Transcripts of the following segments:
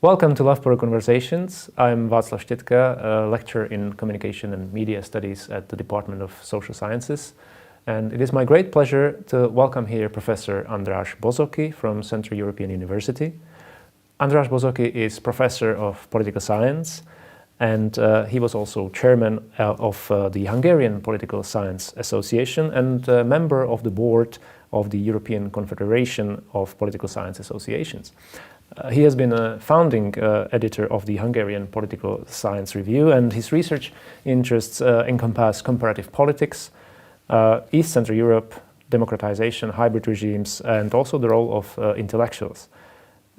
Welcome to Loughborough Conversations. I'm Václav Stetka, a lecturer in Communication and Media Studies at the Department of Social Sciences. And it is my great pleasure to welcome here Professor András Bozoki from Central European University. András Bozoki is Professor of Political Science, and he was also Chairman of the Hungarian Political Science Association and member of the board of the European Confederation of Political Science Associations. He has been a founding editor of the Hungarian Political Science Review, and his research interests encompass comparative politics, East Central Europe, democratization, hybrid regimes, and also the role of intellectuals.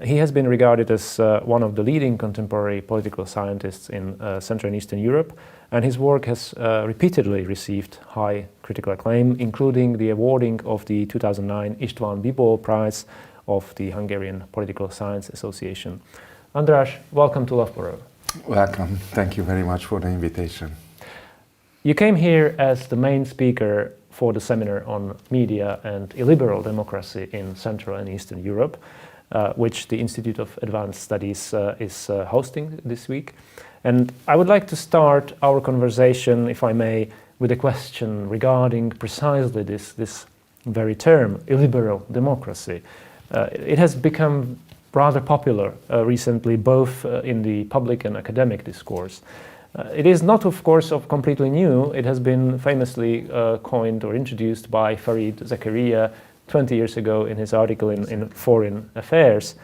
He has been regarded as one of the leading contemporary political scientists in Central and Eastern Europe, and his work has repeatedly received high critical acclaim, including the awarding of the 2009 István Bibó Prize of the Hungarian Political Science Association. András, welcome to Loughborough. Welcome. Thank you very much for the invitation. You came here as the main speaker for the seminar on media and illiberal democracy in Central and Eastern Europe, which the Institute of Advanced Studies is hosting this week. And I would like to start our conversation, if I may, with a question regarding precisely this very term, illiberal democracy. It has become rather popular recently, both in the public and academic discourse. It is not, of course, completely new. It has been famously coined or introduced by Fareed Zakaria 20 years ago in his article in Foreign Affairs.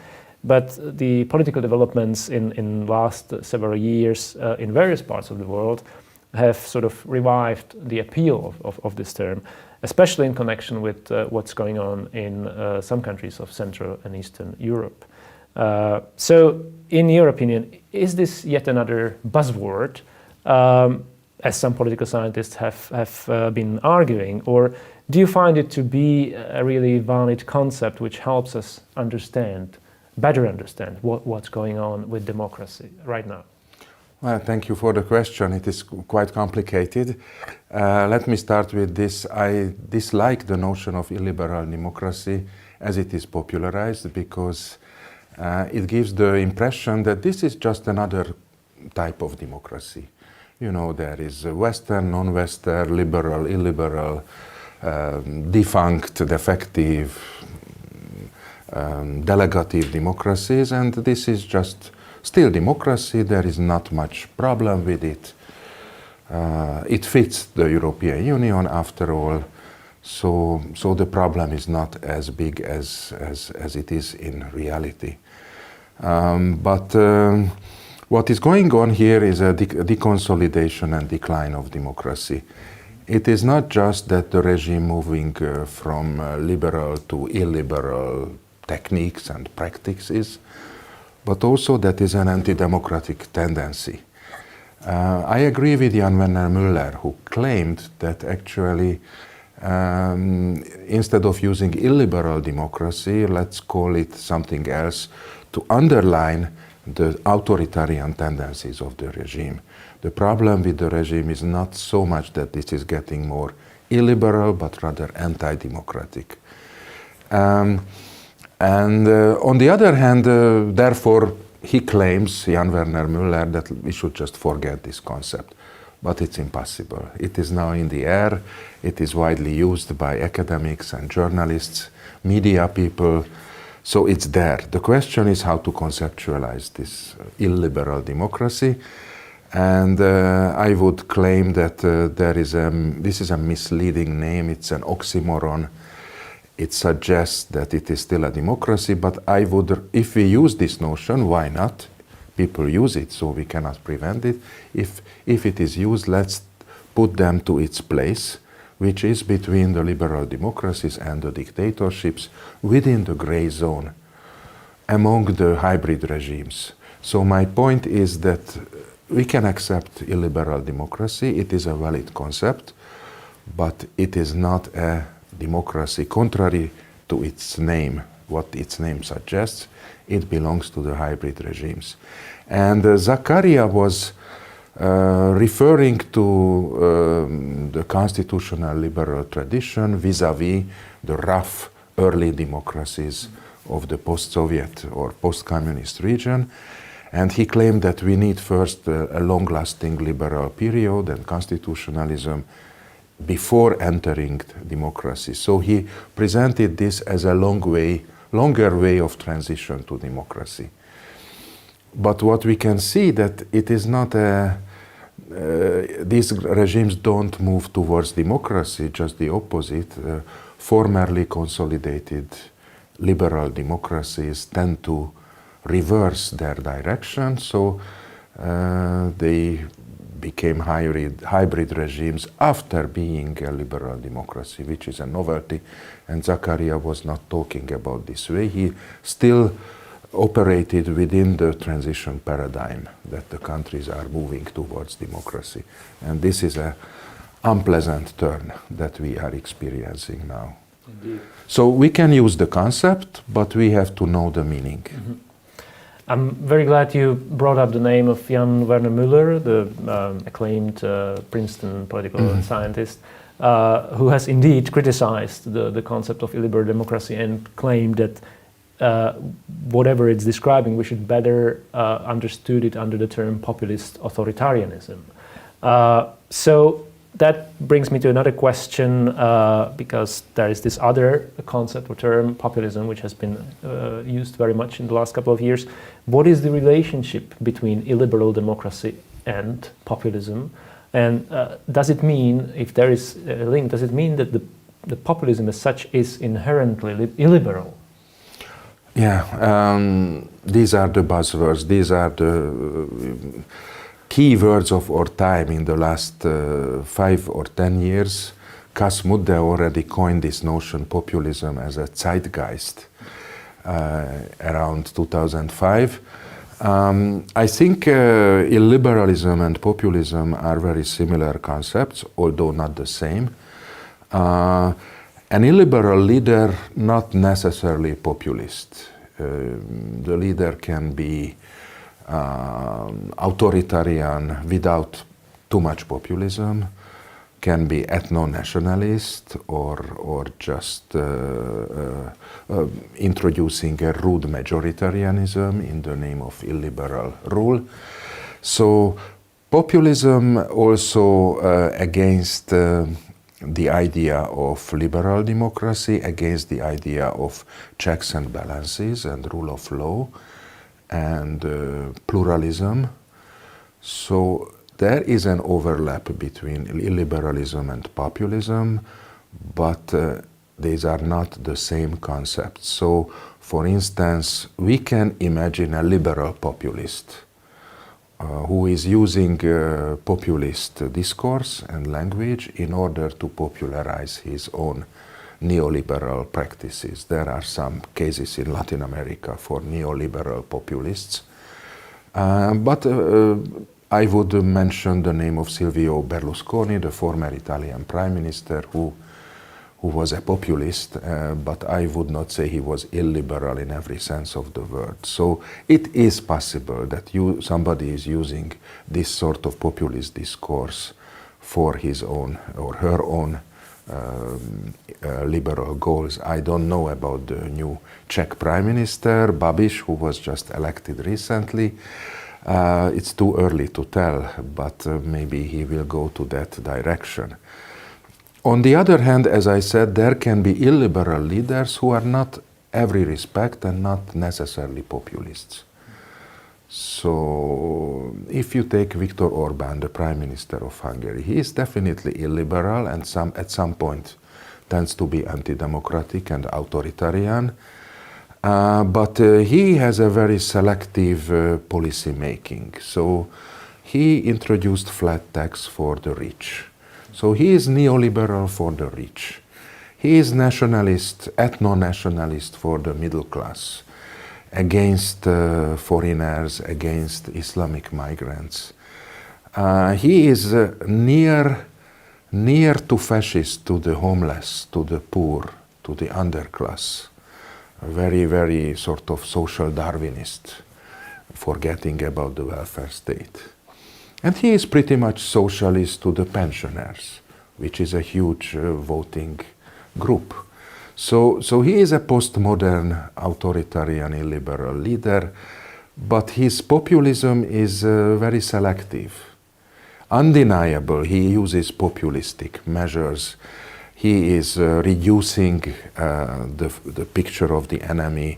But the political developments in last several years in various parts of the world have sort of revived the appeal of this term, especially in connection with what's going on in some countries of Central and Eastern Europe. So, in your opinion, is this yet another buzzword, as some political scientists have been arguing, or do you find it to be a really valid concept which helps us better understand what's going on with democracy right now? Well, thank you for the question. It is quite complicated. Let me start with this. I dislike the notion of illiberal democracy as it is popularized because it gives the impression that this is just another type of democracy. You know, there is Western, non-Western, liberal, illiberal, defunct, defective, delegative democracies, and this is just still democracy. There is not much problem with it. It fits the European Union after all, so the problem is not as big as it is in reality. But what is going on here is a deconsolidation and decline of democracy. It is not just that the regime moving from liberal to illiberal techniques and practices, but also that is an anti-democratic tendency. I agree with Jan Werner Müller, who claimed that actually instead of using illiberal democracy, let's call it something else to underline the authoritarian tendencies of the regime. The problem with the regime is not so much that this is getting more illiberal, but rather anti-democratic. And on the other hand, therefore, he claims, Jan Werner Müller, that we should just forget this concept. But it's impossible. It is now in the air. It is widely used by academics and journalists, media people. So it's there. The question is how to conceptualize this illiberal democracy. And I would claim that this is a misleading name. It's an oxymoron. It suggests that it is still a democracy, but if we use this notion, why not? People use it, so we cannot prevent it. If it is used, let's put them to its place, which is between the liberal democracies and the dictatorships within the gray zone, among the hybrid regimes. So my point is that we can accept illiberal democracy. It is a valid concept, but it is not a democracy contrary to its name, what its name suggests. It belongs to the hybrid regimes. And Zakaria was referring to the constitutional liberal tradition vis-à-vis the rough early democracies of the post-Soviet or post-communist region. And he claimed that we need first a long-lasting liberal period and constitutionalism before entering democracy. So he presented this as a longer way of transition to democracy. But what we can see that it is not these regimes don't move towards democracy, just the opposite. Formerly consolidated liberal democracies tend to reverse their direction, so they became hybrid regimes after being a liberal democracy, which is a novelty, and Zakaria was not talking about this way. He still operated within the transition paradigm that the countries are moving towards democracy, and this is an unpleasant turn that we are experiencing now. Indeed. So we can use the concept, but we have to know the meaning. Mm-hmm. I'm very glad you brought up the name of Jan Werner Müller, the acclaimed Princeton political scientist, who has indeed criticized the concept of illiberal democracy and claimed that whatever it's describing, we should better understood it under the term populist authoritarianism. So that brings me to another question, because there is this other concept or term, populism, which has been used very much in the last couple of years. What is the relationship between illiberal democracy and populism? And does it mean, if there is a link, does it mean that the populism as such is inherently illiberal? Yeah, these are the buzzwords, these are the key words of our time in the last 5 or 10 years. Cas Mudde already coined this notion, populism, as a zeitgeist around 2005. I think illiberalism and populism are very similar concepts, although not the same. An illiberal leader, not necessarily populist. The leader can be authoritarian without too much populism, can be ethno-nationalist or just introducing a rude majoritarianism in the name of illiberal rule. So populism also against the idea of liberal democracy, against the idea of checks and balances and rule of law and pluralism. So there is an overlap between illiberalism and populism, but these are not the same concepts. So, for instance, we can imagine a liberal populist who is using populist discourse and language in order to popularize his own neoliberal practices. There are some cases in Latin America for neoliberal populists. But I would mention the name of Silvio Berlusconi, the former Italian prime minister, who was a populist, but I would not say he was illiberal in every sense of the word. So it is possible that somebody is using this sort of populist discourse for his own or her own liberal goals. I don't know about the new Czech Prime Minister, Babiš, who was just elected recently. It's too early to tell, but maybe he will go to that direction. On the other hand, as I said, there can be illiberal leaders who are not every respect and not necessarily populists. So if you take Viktor Orbán, the Prime Minister of Hungary, he is definitely illiberal and at some point tends to be anti-democratic and authoritarian. But he has a very selective policy making. So he introduced flat tax for the rich. So he is neoliberal for the rich. He is nationalist, ethno-nationalist for the middle class, against foreigners, against Islamic migrants. He is near to fascist, to the homeless, to the poor, to the underclass. Very, very sort of social Darwinist, forgetting about the welfare state. And he is pretty much socialist to the pensioners, which is a huge voting group. So he is a postmodern, authoritarian, illiberal leader but his populism is very selective. Undeniable, he uses populistic measures. He is reducing the picture of the enemy,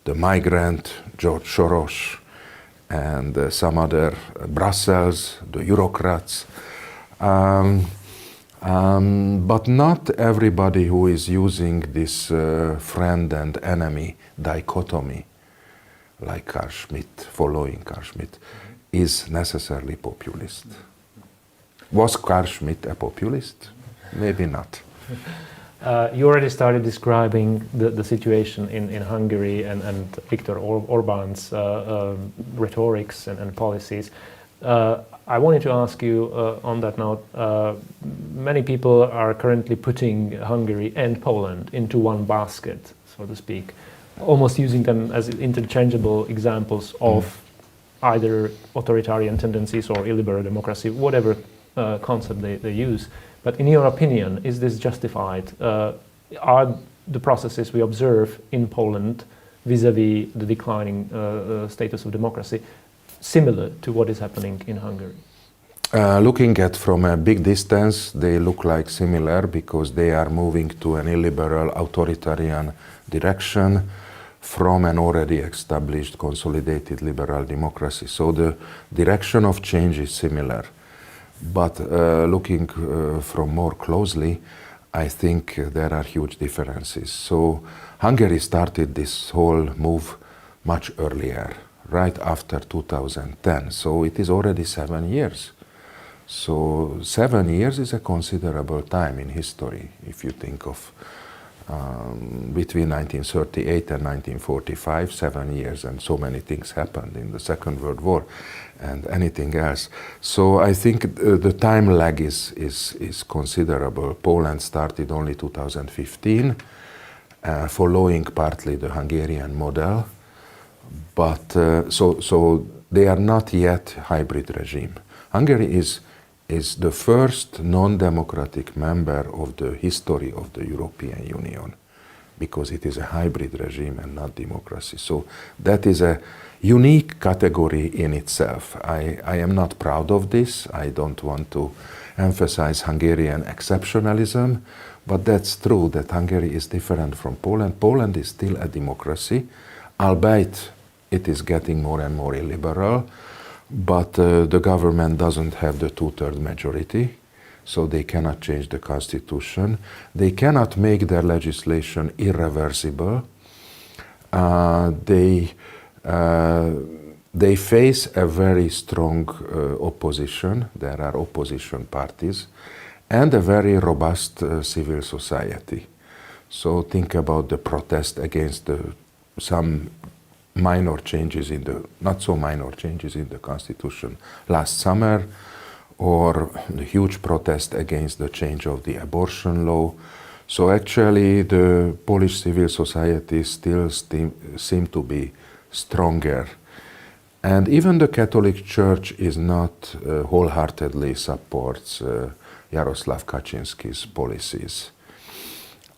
the migrant, George Soros, and some other Brussels, the bureaucrats. But not everybody who is using this friend and enemy dichotomy, like Carl Schmitt, following Carl Schmitt, is necessarily populist. Was Carl Schmitt a populist? Maybe not. You already started describing the situation in Hungary and Viktor Orbán's rhetorics and policies. I wanted to ask you on that note, many people are currently putting Hungary and Poland into one basket, so to speak, almost using them as interchangeable examples of either authoritarian tendencies or illiberal democracy, whatever concept they use. But in your opinion, is this justified? Are the processes we observe in Poland vis-à-vis the declining status of democracy similar to what is happening in Hungary? Looking at from a big distance, they look like similar because they are moving to an illiberal authoritarian direction from an already established consolidated liberal democracy. So the direction of change is similar. But looking from more closely, I think there are huge differences. So Hungary started this whole move much earlier, right after 2010. So it is already 7 years. So 7 years is a considerable time in history, if you think of between 1938 and 1945, 7 years, and so many things happened in the Second World War and anything else. So I think the time lag is considerable. Poland started only 2015, following partly the Hungarian model, but so they are not yet hybrid regime. Hungary is the first non-democratic member of the history of the European Union, because it is a hybrid regime and not democracy. So that is a unique category in itself. I am not proud of this. I don't want to emphasize Hungarian exceptionalism, but that's true that Hungary is different from Poland. Poland is still a democracy, albeit it is getting more and more illiberal. But the government doesn't have the two-thirds majority, so they cannot change the constitution. They cannot make their legislation irreversible. They face a very strong opposition. There are opposition parties and a very robust civil society. So think about the protest against some minor changes in the, not so minor changes in the constitution last summer, or the huge protest against the change of the abortion law. So actually the Polish civil society still seem to be stronger. And even the Catholic Church is not wholeheartedly supports Jaroslaw Kaczynski's policies.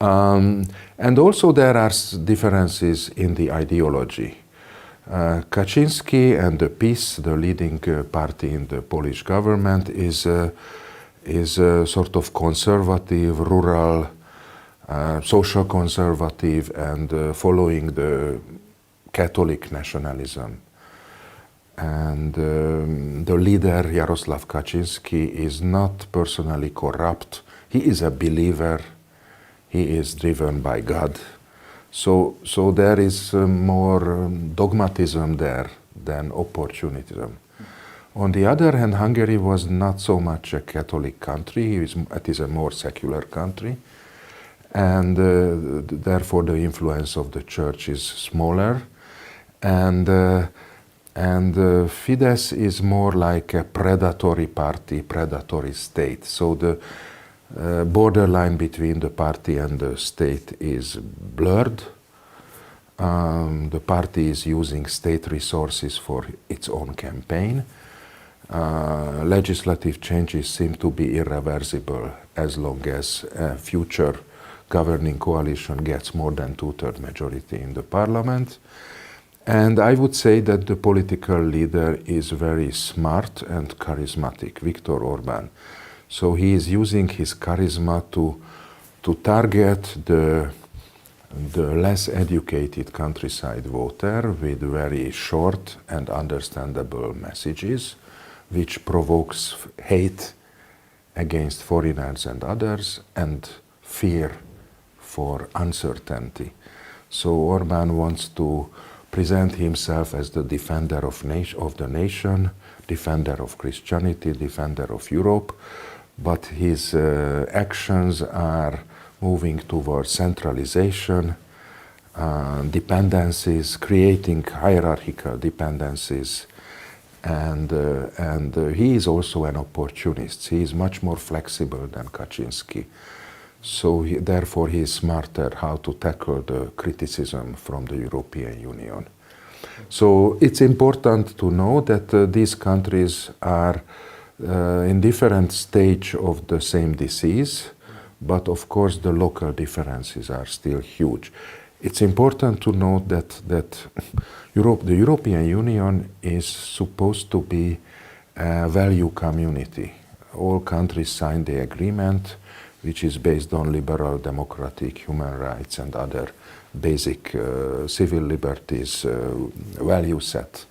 And also there are differences in the ideology. Kaczynski and the PiS, the leading party in the Polish government, is a sort of conservative, rural, social conservative, and following the Catholic nationalism. And the leader, Jaroslaw Kaczynski, is not personally corrupt. He is a believer. He is driven by God. So there is more dogmatism there than opportunism. On the other hand, Hungary was not so much a Catholic country. It is a more secular country. And therefore the influence of the church is smaller. And Fidesz is more like a predatory party, predatory state. So the borderline between the party and the state is blurred. The party is using state resources for its own campaign. Legislative changes seem to be irreversible as long as a future governing coalition gets more than two-thirds majority in the parliament. And I would say that the political leader is very smart and charismatic, Viktor Orbán. So he is using his charisma to target the less educated countryside voter with very short and understandable messages, which provokes hate against foreigners and others and fear for uncertainty. So Orbán wants to present himself as the defender of the nation, defender of Christianity, defender of Europe, but his actions are moving towards centralization, dependencies, creating hierarchical dependencies, and he is also an opportunist. He is much more flexible than Kaczynski. So therefore he is smarter how to tackle the criticism from the European Union. So it's important to know that these countries are in different stage of the same disease, but of course the local differences are still huge. It's important to note that the European Union is supposed to be a value community. All countries signed the agreement, which is based on liberal, democratic, human rights and other basic civil liberties value set.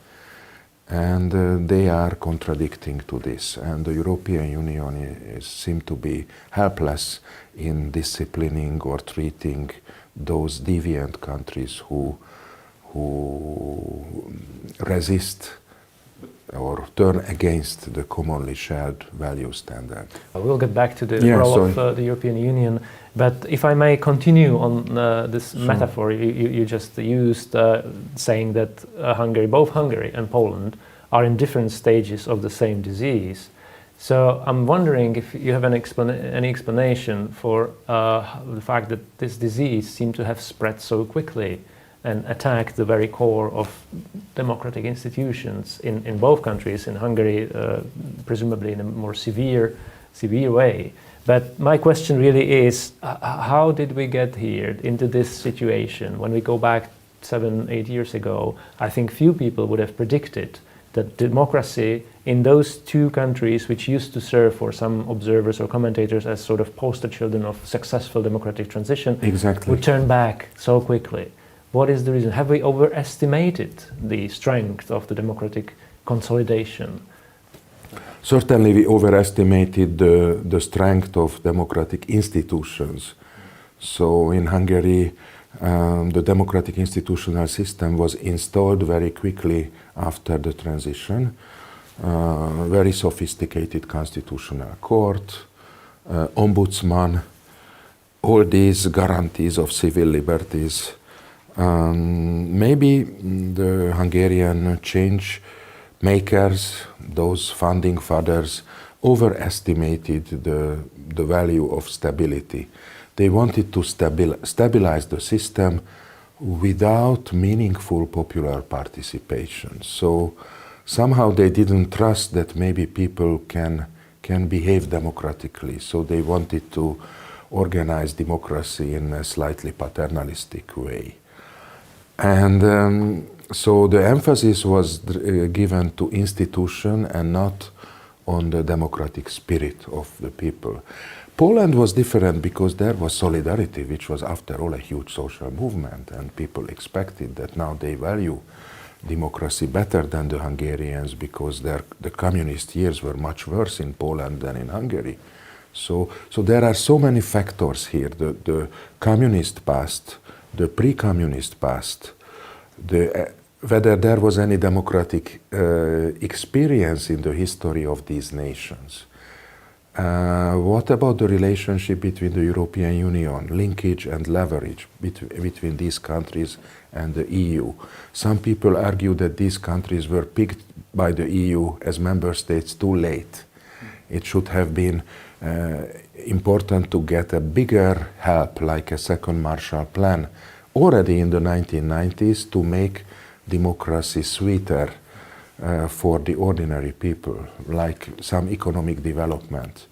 And they are contradicting to this. And the European Union seems to be helpless in disciplining or treating those deviant countries who resist or turn against the commonly shared value standard. We'll get back to the role of the European Union, but if I may continue on this metaphor you just used, saying that Hungary, both Hungary and Poland, are in different stages of the same disease. So I'm wondering if you have any explanation for the fact that this disease seemed to have spread so quickly and attacked the very core of democratic institutions in both countries, in Hungary presumably in a more severe way. But my question really is, how did we get here into this situation? When we go back 7-8 years ago, I think few people would have predicted that democracy in those two countries, which used to serve for some observers or commentators as sort of poster children of successful democratic transition, would turn back so quickly. What is the reason? Have we overestimated the strength of the democratic consolidation? Certainly we overestimated the strength of democratic institutions. So in Hungary, the democratic institutional system was installed very quickly after the transition. Very sophisticated constitutional court, ombudsman, all these guarantees of civil liberties. Maybe the Hungarian change makers, those founding fathers, overestimated the value of stability. They wanted to stabilize the system without meaningful popular participation. So somehow they didn't trust that maybe people can behave democratically. So they wanted to organize democracy in a slightly paternalistic way. And so the emphasis was given to institution and not on the democratic spirit of the people. Poland was different because there was solidarity, which was after all a huge social movement, and people expected that now they value democracy better than the Hungarians because the communist years were much worse in Poland than in Hungary. So there are so many factors here, the communist past, the pre-communist past, whether there was any democratic experience in the history of these nations. What about the relationship between the European Union, linkage and leverage between these countries and the EU? Some people argue that these countries were picked by the EU as member states too late. It should have been important to get a bigger help, like a second Marshall Plan, already in the 1990s to make democracy sweeter for the ordinary people, like some economic development.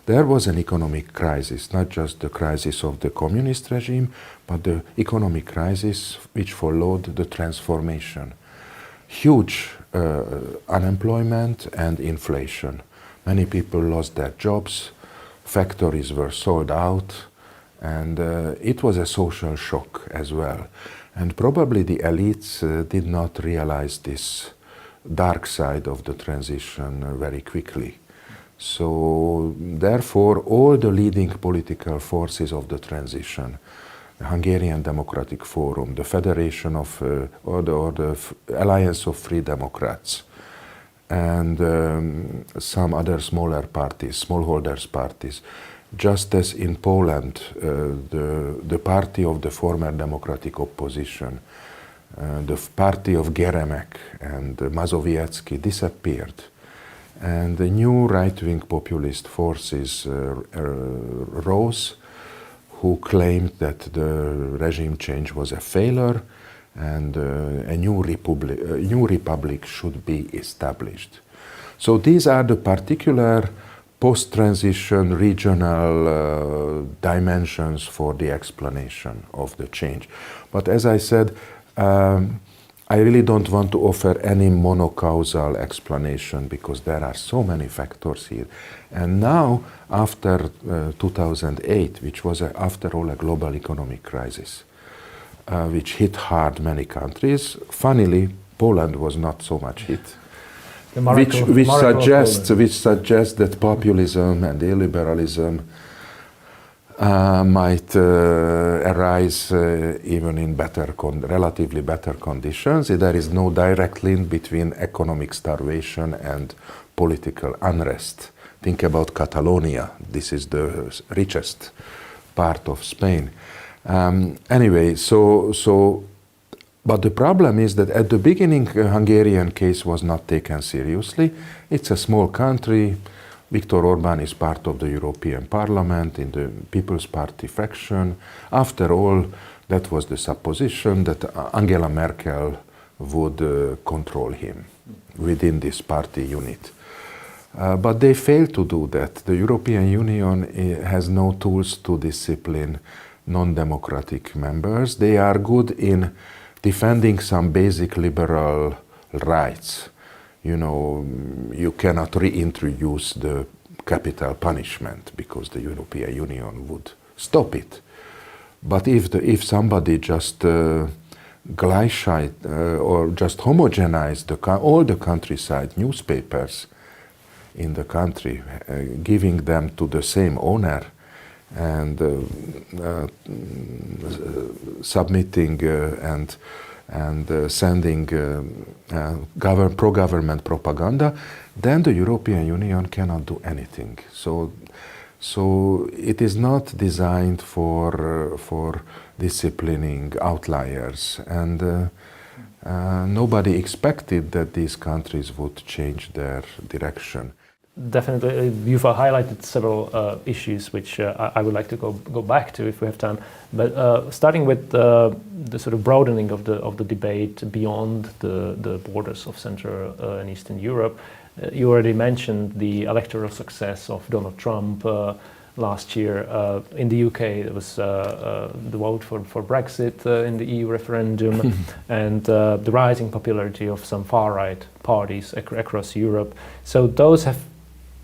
there was an economic crisis, not just the crisis of the communist regime, but the economic crisis which followed the transformation. Huge unemployment and inflation. Many people lost their jobs, factories were sold out, and it was a social shock as well. And probably the elites did not realize this dark side of the transition very quickly. So therefore, all the leading political forces of the transition, the Hungarian Democratic Forum, the Federation of, or the Alliance of Free Democrats, and some other smaller parties, smallholders parties, just as in Poland, the party of the former democratic opposition, the party of Geremek and Mazowiecki disappeared. And the new right-wing populist forces rose, who claimed that the regime change was a failure and a new republic should be established. So these are the particular post-transition regional dimensions for the explanation of the change. But as I said, I really don't want to offer any monocausal explanation because there are so many factors here. And now, after 2008, which was after all a global economic crisis, which hit hard many countries, funnily, Poland was not so much hit. Which suggests that populism and illiberalism might arise even in relatively better conditions. There is no direct link between economic starvation and political unrest. Think about Catalonia. This is the richest part of Spain. Anyway, but the problem is that at the beginning, Hungarian case was not taken seriously. It's a small country. Viktor Orbán is part of the European Parliament in the People's Party faction. After all, that was the supposition that Angela Merkel would control him within this party unit. But they failed to do that. The European Union has no tools to discipline non-democratic members. They are good in defending some basic liberal rights. You know, you cannot reintroduce the capital punishment because the European Union would stop it. But if somebody just gleichheit or just homogenize all the countryside newspapers in the country, giving them to the same owner and submitting and sending pro-government propaganda, then the European Union cannot do anything. So it is not designed for disciplining outliers, and nobody expected that these countries would change their direction. Definitely, you've highlighted several issues which I would like to go back to if we have time. But starting with the sort of broadening of the debate beyond the borders of Central and Eastern Europe, you already mentioned the electoral success of Donald Trump last year. In the UK, it was the vote for Brexit in the EU referendum, and the rising popularity of some far-right parties across Europe. So those have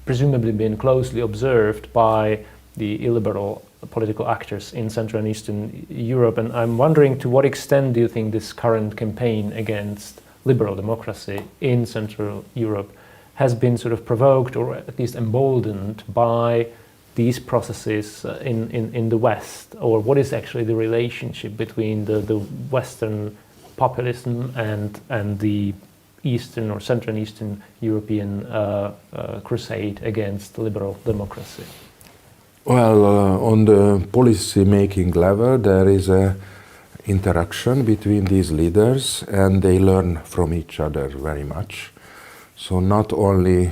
presumably been closely observed by the illiberal political actors in Central and Eastern Europe. And I'm wondering, to what extent do you think this current campaign against liberal democracy in Central Europe has been sort of provoked or at least emboldened by these processes in the West? Or what is actually the relationship between the Western populism and the Eastern or Central and Eastern European crusade against liberal democracy? Well, on the policy-making level, there is a interaction between these leaders, and they learn from each other very much. So not only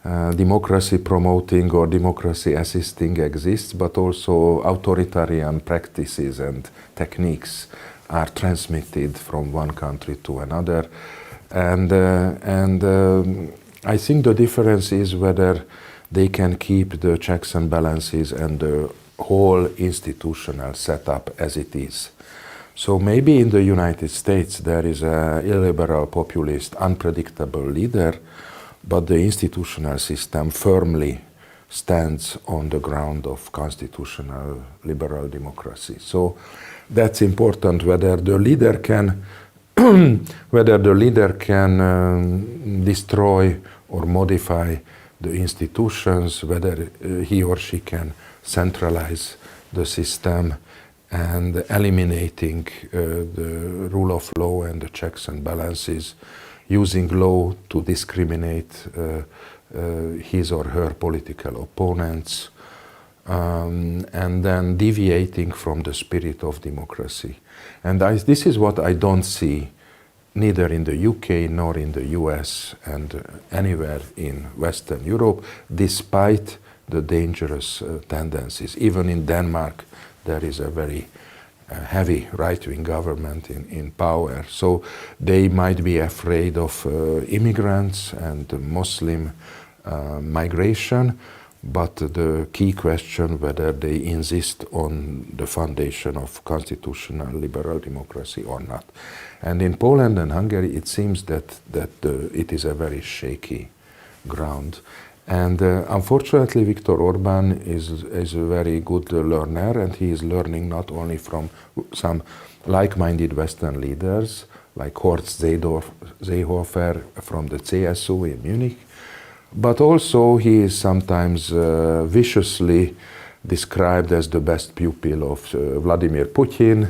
democracy promoting or democracy assisting exists, but also authoritarian practices and techniques are transmitted from one country to another. And I think the difference is whether they can keep the checks and balances and the whole institutional setup as it is. So maybe in the United States there is a illiberal, populist, unpredictable leader, but the institutional system firmly stands on the ground of constitutional liberal democracy. So that's important, whether the leader can destroy or modify the institutions, whether he or she can centralize the system and eliminating the rule of law and the checks and balances, using law to discriminate his or her political opponents, and then deviating from the spirit of democracy. And this is what I don't see neither in the UK nor in the US and anywhere in Western Europe, despite the dangerous tendencies. Even in Denmark, there is a very heavy right-wing government in power. So they might be afraid of immigrants and Muslim migration, but the key question whether they insist on the foundation of constitutional liberal democracy or not. And in Poland and Hungary, it seems that it is a very shaky ground. And unfortunately, Viktor Orbán is a very good learner, and he is learning not only from some like-minded Western leaders, like Horst Seehofer from the CSU in Munich, but also he is sometimes viciously described as the best pupil of Vladimir Putin,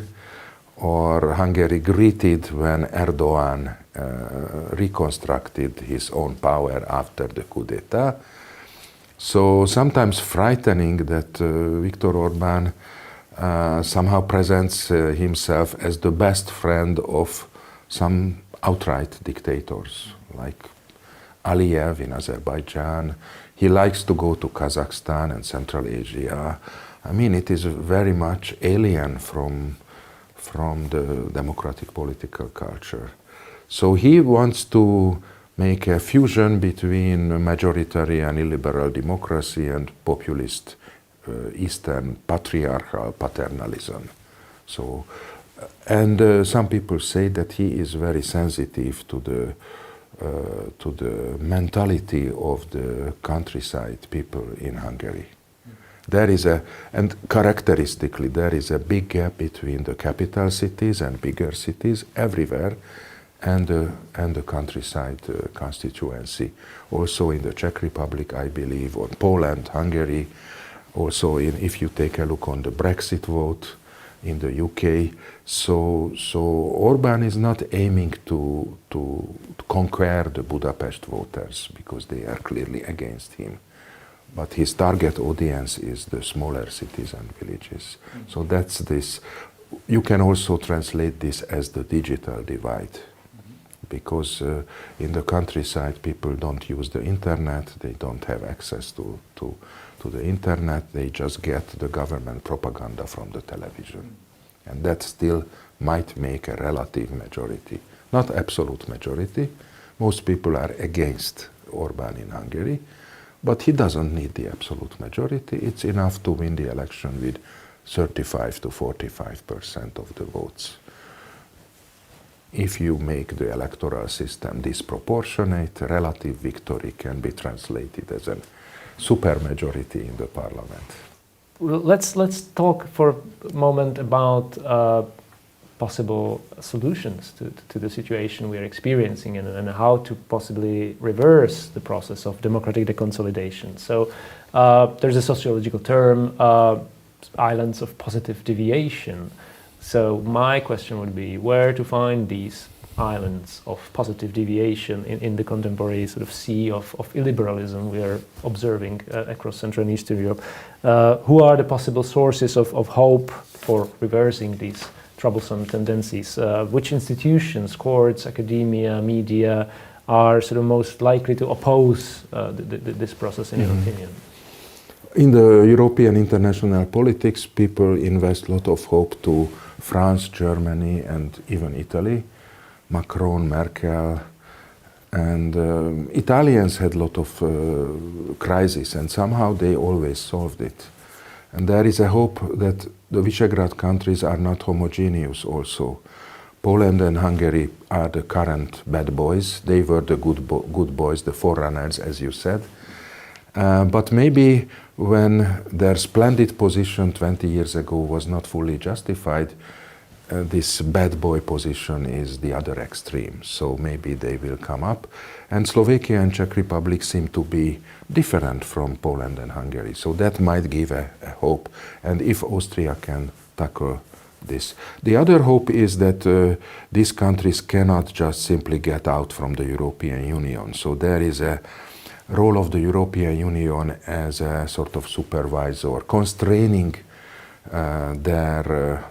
or Hungary greeted when Erdogan reconstructed his own power after the coup d'etat. So sometimes frightening that Viktor Orbán somehow presents himself as the best friend of some outright dictators, like Aliyev in Azerbaijan. He likes to go to Kazakhstan and Central Asia. I mean, it is very much alien from the democratic political culture. So he wants to make a fusion between majoritarian illiberal democracy and populist Eastern patriarchal paternalism. So, and some people say that he is very sensitive to the mentality of the countryside people in Hungary. There is and characteristically, there is a big gap between the capital cities and bigger cities everywhere, and the countryside constituency. Also in the Czech Republic, I believe, or Poland, Hungary. Also, if you take a look on the Brexit vote in the UK, so Orbán is not aiming to conquer the Budapest voters because they are clearly against him. But his target audience is the smaller cities and villages. So that's this. You can also translate this as the digital divide, because in the countryside people don't use the internet, they don't have access to the internet, they just get the government propaganda from the television. And that still might make a relative majority, not absolute majority. Most people are against Orbán in Hungary, but he doesn't need the absolute majority. It's enough to win the election with 35 to 45% of the votes. If you make the electoral system disproportionate, relative victory can be translated as a supermajority in the parliament. Well, let's talk for a moment about possible solutions to the situation we are experiencing and how to possibly reverse the process of democratic deconsolidation. So there's a sociological term, islands of positive deviation. So my question would be where to find these islands of positive deviation in the contemporary sort of sea of illiberalism we are observing across Central and Eastern Europe. Who are the possible sources of hope for reversing these troublesome tendencies? Which institutions, courts, academia, media are sort of most likely to oppose this process in your opinion? In the European international politics, people invest a lot of hope to France, Germany, and even Italy. Macron, Merkel, And Italians had a lot of crises, and somehow they always solved it. And there is a hope that the Visegrad countries are not homogeneous also. Poland and Hungary are the current bad boys. They were the good boys, the forerunners, as you said. But maybe when their splendid position 20 years ago was not fully justified, this bad boy position is the other extreme. So maybe they will come up. And Slovakia and Czech Republic seem to be different from Poland and Hungary. So that might give a hope. And if Austria can tackle this. The other hope is that these countries cannot just simply get out from the European Union. So there is a role of the European Union as a sort of supervisor, constraining their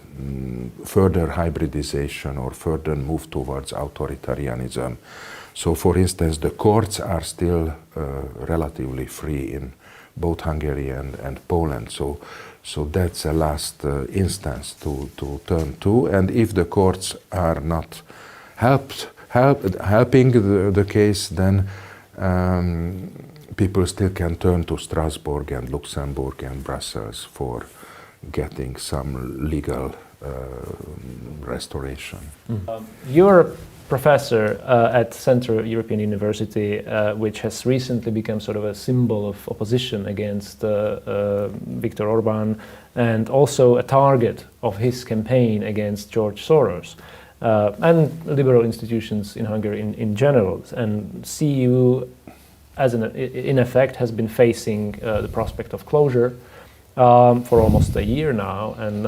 further hybridization or further move towards authoritarianism. So, for instance, the courts are still relatively free in both Hungary and Poland. So that's a last instance to turn to. And if the courts are not helping the case, then people still can turn to Strasbourg and Luxembourg and Brussels for getting some legal restoration. You're a professor at Central European University, which has recently become sort of a symbol of opposition against Viktor Orban, and also a target of his campaign against George Soros and liberal institutions in Hungary in general. And CEU, in effect, has been facing the prospect of closure for almost a year now, and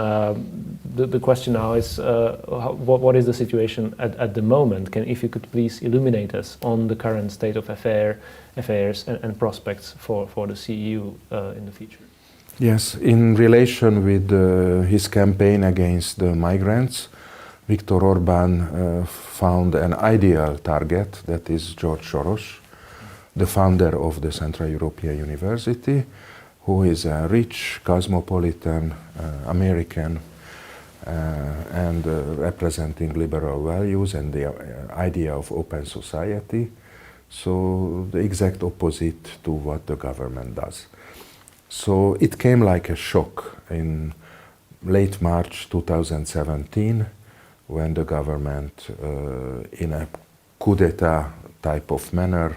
the question now is what is the situation at the moment? If you could please illuminate us on the current state of affairs and prospects for the CEU in the future. Yes, in relation with his campaign against the migrants, Viktor Orban found an ideal target, that is George Soros, the founder of the Central European University, who is a rich, cosmopolitan American and representing liberal values and the idea of open society. So the exact opposite to what the government does. So it came like a shock in late March 2017 when the government, in a coup d'etat type of manner,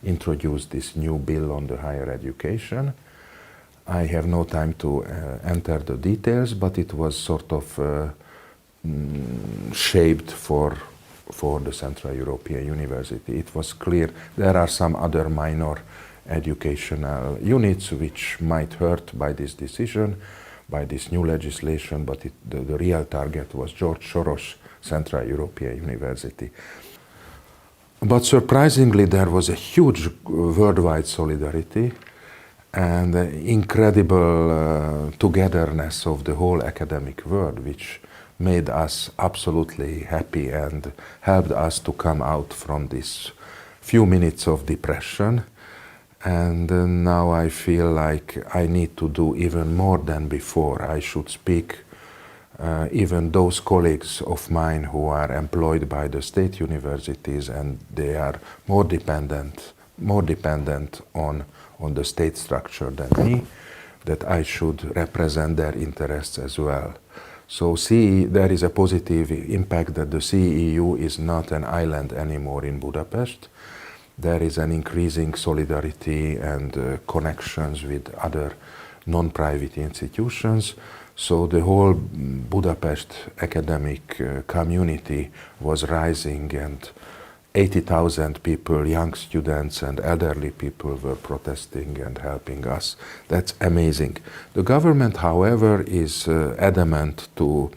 introduced this new bill on the higher education. I have no time to enter the details, but it was sort of shaped for the Central European University. It was clear there are some other minor educational units which might hurt by this decision, by this new legislation, but the real target was George Soros Central European University. But surprisingly, there was a huge worldwide solidarity and incredible togetherness of the whole academic world, which made us absolutely happy and helped us to come out from this few minutes of depression. And now I feel like I need to do even more than before. I should speak even those colleagues of mine who are employed by the state universities, and they are more dependent on the state structure than me, that I should represent their interests as well. So there is a positive impact that the CEU is not an island anymore in Budapest. There is an increasing solidarity and connections with other non-private institutions. So the whole Budapest academic community was rising, and 80,000 people, young students and elderly people, were protesting and helping us. That's amazing. The government, however, is adamant to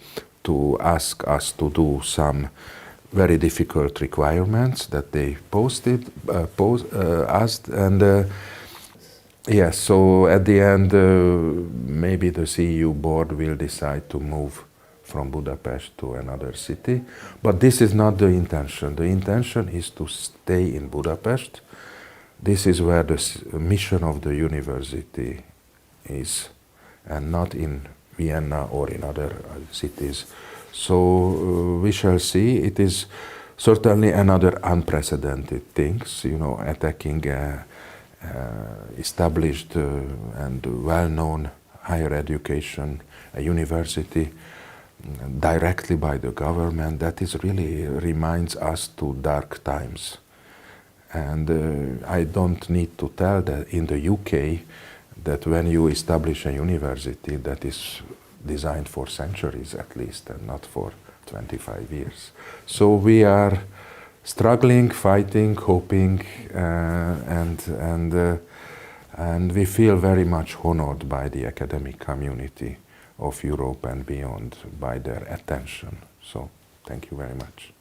ask us to do some very difficult requirements that they asked, and yes, so at the end, maybe the CEU board will decide to move from Budapest to another city. But this is not the intention. The intention is to stay in Budapest. This is where the mission of the university is, and not in Vienna or in other cities. So we shall see. It is Certainly another unprecedented things, you know, attacking established and well-known higher education, a university, directly by the government, that is really reminds us to dark times. And I don't need to tell that in the UK that when you establish a university that is designed for centuries at least and not for 25 years. So we are struggling, fighting, hoping, and we feel very much honored by the academic community of Europe and beyond by their attention. So thank you very much.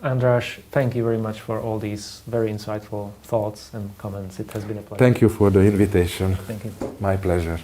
András, thank you very much for all these very insightful thoughts and comments. It has been a pleasure. Thank you for the invitation. Thank you. My pleasure.